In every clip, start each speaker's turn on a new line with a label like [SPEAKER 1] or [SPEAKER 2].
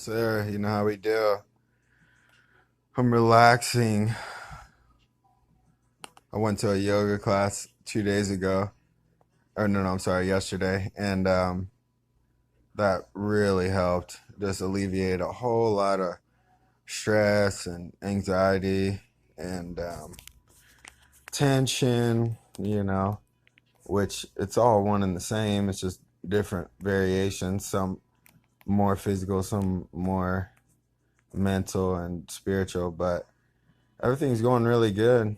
[SPEAKER 1] Sir, you know how we do. I'm relaxing. I went to a yoga class 2 days ago. Or no, I'm sorry, yesterday. And that really helped. Just alleviate a whole lot of stress and anxiety and tension, which it's all one and the same. It's just different variations. Some more physical, some more mental and spiritual, but everything's going really good.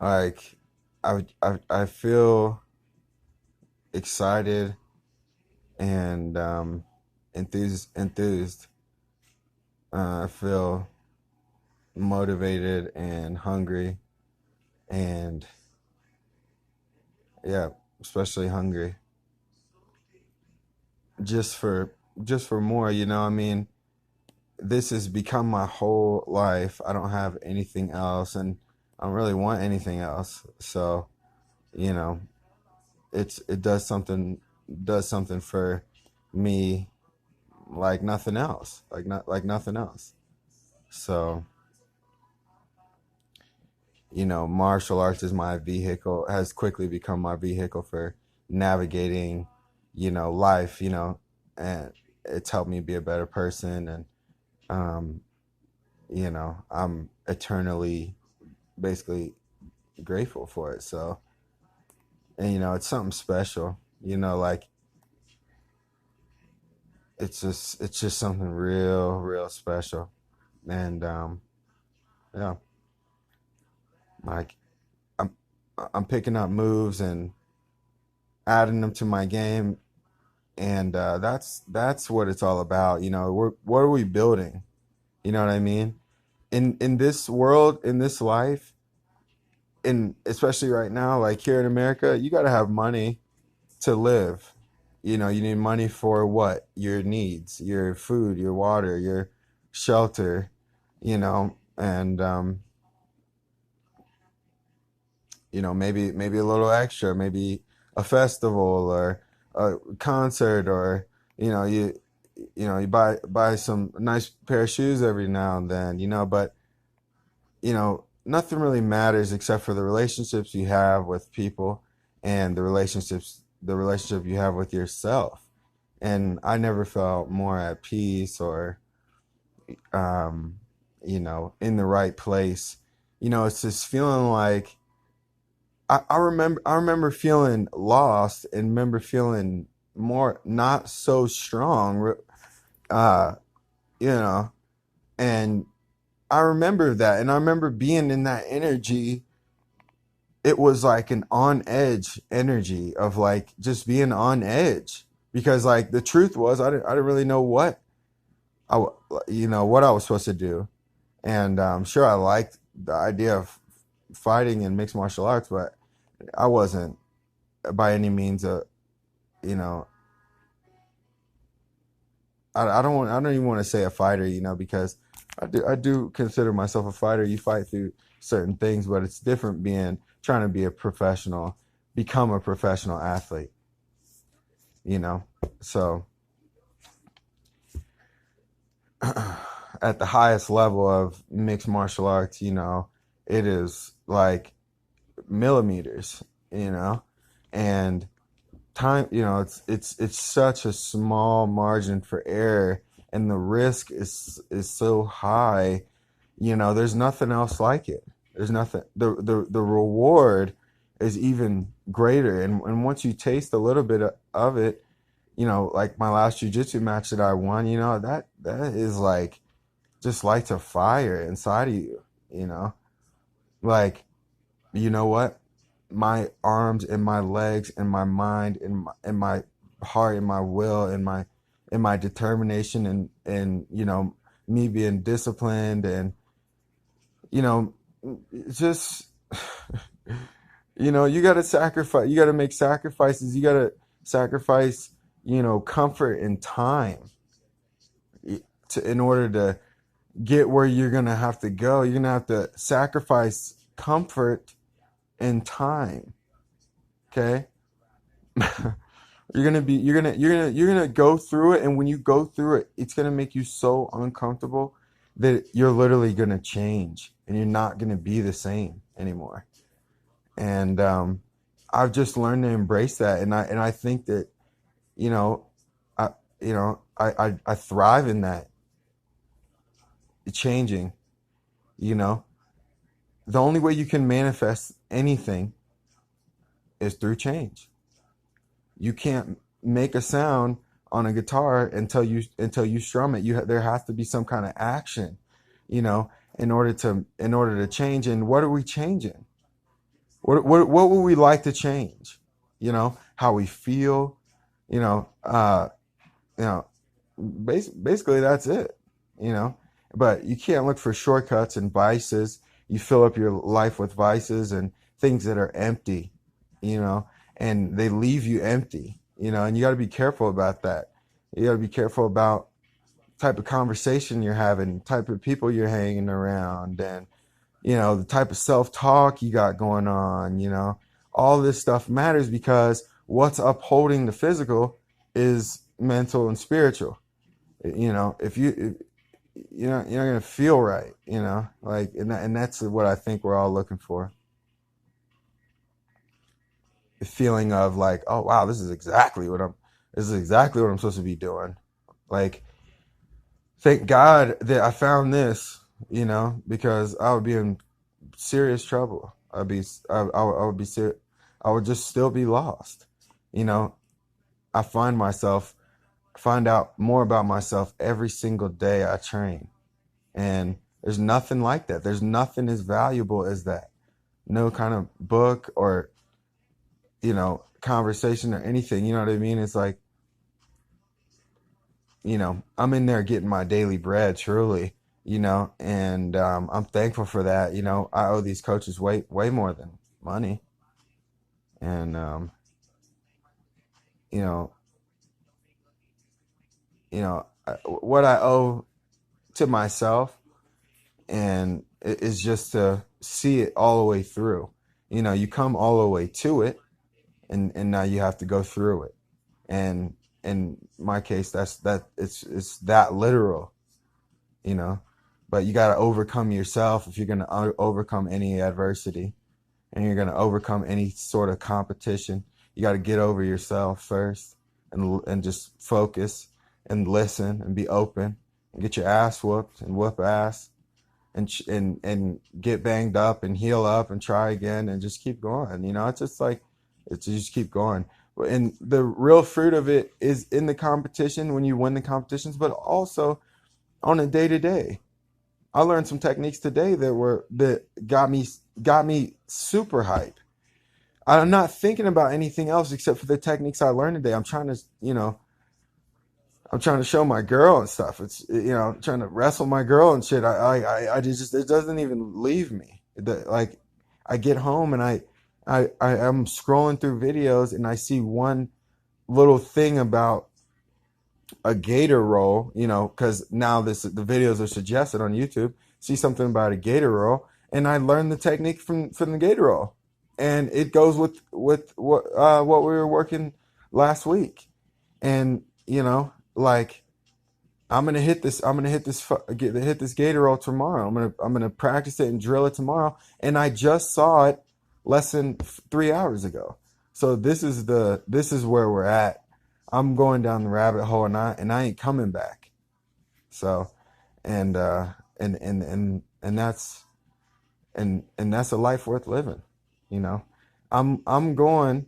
[SPEAKER 1] Like I feel excited and enthused. I feel motivated and hungry, and yeah, especially hungry. Just for just for more, I mean, this has become my whole life. I don't have anything else, and I don't really want anything else. So, you know, it does something for me like nothing else, like nothing else. So, martial arts is my vehicle, has quickly become my vehicle for navigating, life, and it's helped me be a better person. And, um, I'm eternally basically grateful for it. So, and, it's something special, like it's just something real, real special. And, yeah, like I'm, I'm picking up moves and adding them to my game, and that's what it's all about. What are we building? You know what I mean? In this world, in this life, in especially right now, like here in America, you got to have money to live. You need money for what? Your needs, your food, your water, your shelter. And maybe a little extra, maybe a festival or a concert, or you you buy some nice pair of shoes every now and then, but nothing really matters except for the relationships you have with people, and the relationship you have with yourself. And I never felt more at peace, or um in the right place. It's this feeling like I remember feeling lost, and remember feeling more not so strong, uh, you know, and I remember that, and I remember being in that energy. It was like an on edge energy of like just being on edge, because like the truth was I didn't really know what I was supposed to do. And sure, I liked the idea of fighting and mixed martial arts, but I wasn't by any means a you know I don't even want to say a fighter, because I do consider myself a fighter. You fight through certain things, but it's different being trying to be a professional, become a professional athlete, you know. So at the highest level of mixed martial arts, it is like millimeters, and time, it's such a small margin for error, and the risk is so high. There's nothing else like it. There's nothing. The reward is even greater, and once you taste a little bit of it, like my last jiu-jitsu match that I won, that is like just lights a fire inside of you. you know like, you know what, my arms and my legs and my mind and my heart and my will and my determination, and me being disciplined, and you know just you got to make sacrifices. You got to sacrifice, comfort and time, in order to get where you're going to have to go. You're going to have to sacrifice comfort and time. Okay. You're gonna go through it, and when you go through it, it's gonna make you so uncomfortable that you're literally gonna change, and you're not gonna be the same anymore. And I've just learned to embrace that, and I think that you know, I I thrive in that changing. You know, the only way you can manifest anything is through change. You can't make a sound on a guitar until you strum it. There has to be some kind of action, you know, in order to change. And what are we changing? What would we like to change? You know, how we feel. You know, you know, basically that's it. You know, but you can't look for shortcuts and vices. You fill up your life with vices and things that are empty. You know, and they leave you empty. You know, and you got to be careful about that. You got to be careful about type of conversation you're having, type of people you're hanging around, and you know, the type of self-talk you got going on. You know, all this stuff matters because what's upholding the physical is mental and spiritual. You know, if you're not gonna feel right. You know, like, and that's what I think we're all looking for. The feeling of like, oh wow, this is exactly what I'm supposed to be doing. Like, thank God that I found this, you know, because I would be in serious trouble. I would be I would just still be lost. You know, I find out more about myself every single day I train. And there's nothing like that. There's nothing as valuable as that. No kind of book or, you know, conversation or anything. You know what I mean? It's like, you know, I'm in there getting my daily bread, truly, you know, and I'm thankful for that. You know, I owe these coaches way more than money. And, you know, what I owe to myself and is just to see it all the way through. You know, you come all the way to it, and now you have to go through it. And in my case, it's that literal, you know. But you got to overcome yourself if you're going to overcome any adversity, and you're going to overcome any sort of competition. You got to get over yourself first, and just focus and listen and be open and get your ass whooped and whoop ass and get banged up and heal up and try again and just keep going. You know, it's just like it's just keep going. And the real fruit of it is in the competition when you win the competitions, but also on a day to day. I learned some techniques today that got me super hype. I'm not thinking about anything else except for the techniques I learned today. I'm trying to show my girl and stuff. It's, you know, trying to wrestle my girl and shit. I just it doesn't even leave me. Like, I get home and I am scrolling through videos and I see one little thing about a gator roll, you know, because now the videos are suggested on YouTube. See something about a gator roll, and I learned the technique from the gator roll, and it goes with what we were working last week, and you know, like I'm gonna hit this gator roll tomorrow. I'm gonna practice it and drill it tomorrow, and I just saw it less than 3 hours ago. So this is where we're at. I'm going down the rabbit hole, and I ain't coming back. So, and and that's a life worth living. You know, I'm I'm going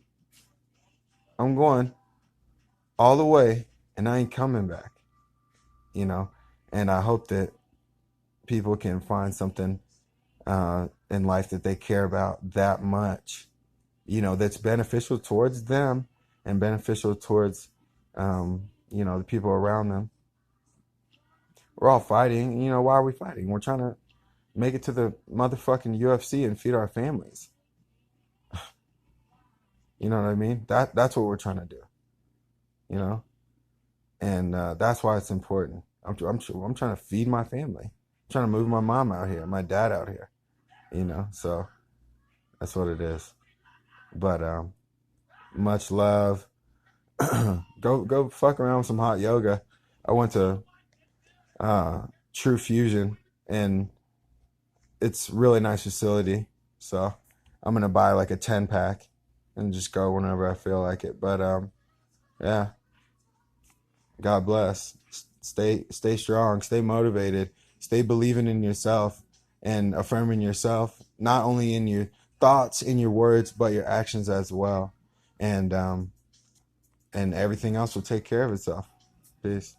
[SPEAKER 1] I'm going all the way, and I ain't coming back. You know, and I hope that people can find something in life that they care about that much, you know, that's beneficial towards them and beneficial towards, you know, the people around them. We're all fighting. You know, why are we fighting? We're trying to make it to the motherfucking UFC and feed our families. You know what I mean? That's what we're trying to do. You know, and that's why it's important. I'm trying to feed my family. I'm trying to move my mom out here, my dad out here. You know, so that's what it is. But much love. Go fuck around with some hot yoga. I went to True Fusion, and it's really nice facility. So I'm gonna buy like a 10 pack and just go whenever I feel like it. But yeah, God bless. Stay strong, stay motivated, stay believing in yourself and affirming yourself, not only in your thoughts, in your words, but your actions as well. And everything else will take care of itself. Peace.